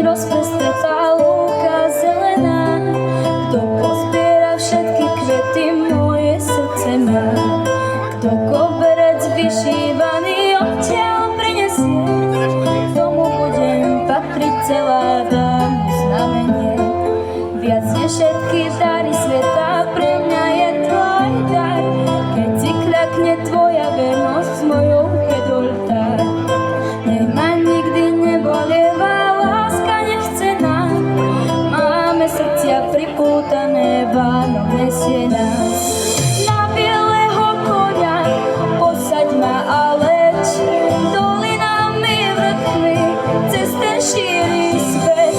rozprestretá lúka zelená. Kto pozbiera všetky kvety, moje srdce má. Kto koberec vyšívaný odtiaľ prinesie, tomu budem patriť celá, dám znamenie. Viac než všetky dary sveta, pre mňa je tvoj dar. Keď si kľakne tvoja vernosť, s mojou kedoltár. Nech ma nikdy nebolieva, láska nechcená. Máme srdcia pripútané, Vánok nesie nás. Na bieleho koňa posaď ma a leď, dolinami, vrchmi, cez ten šíry svet.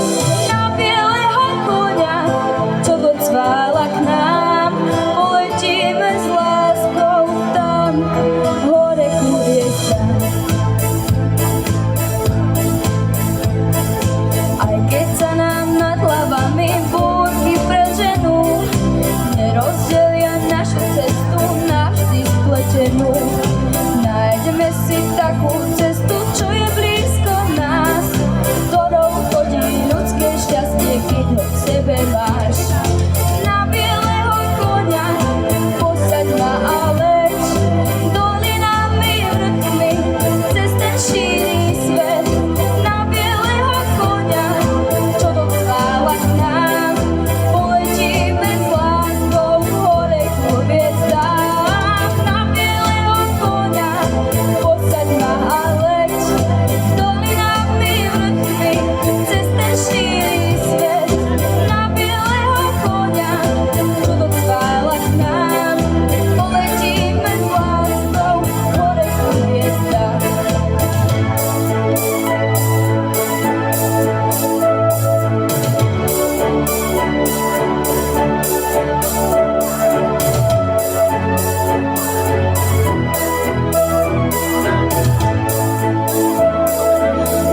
Na bieleho koňa, čo docvála k nám, poletíme s láskou tam, hore ku hviezdám. Aj keď sa nám nad hlavami búrky preženú, nerozdelia našu cestu navždy spletenú. Nájdeme si takú cestu, čo je blízko nás, ktorou chodí ľudské šťastie, keď ho v sebe máš. Na bieleho koňa posaď ma a leď, dolinami, vrchmi, cez ten šíry svet. Na bieleho koňa, čo docvála k nám, poletíme s láskou hore ku hviezdám. Na bieleho koňa posaď ma a leď, dolinami, vrchmi, cez ten šíry svet. Na bieleho koňa, čo docvála k nám, poletíme s láskou hore ku hviezdám.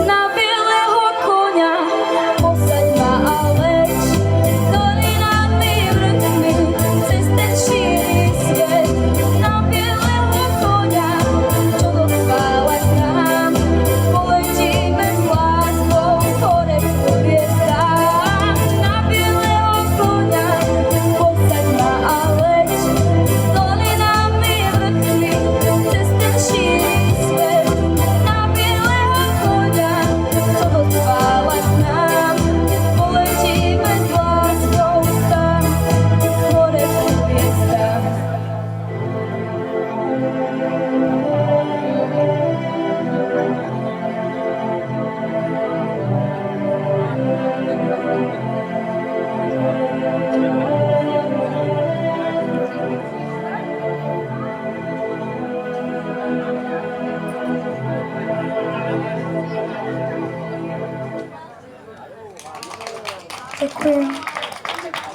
Na bieleho koňa posaď ma a leď, dolinami, vrchmi, cez ten šíry svet. Na bieleho koňa, čo docvála k nám, poletíme s láskou hore ku hviezdám. Na bieleho koňa posaď ma a leď, dolinami, vrchmi, cez ten šíry svet. Na bieleho koňa, čo docvála k nám, poletíme s láskou tam, hore ku hviezdám. Ďakujem.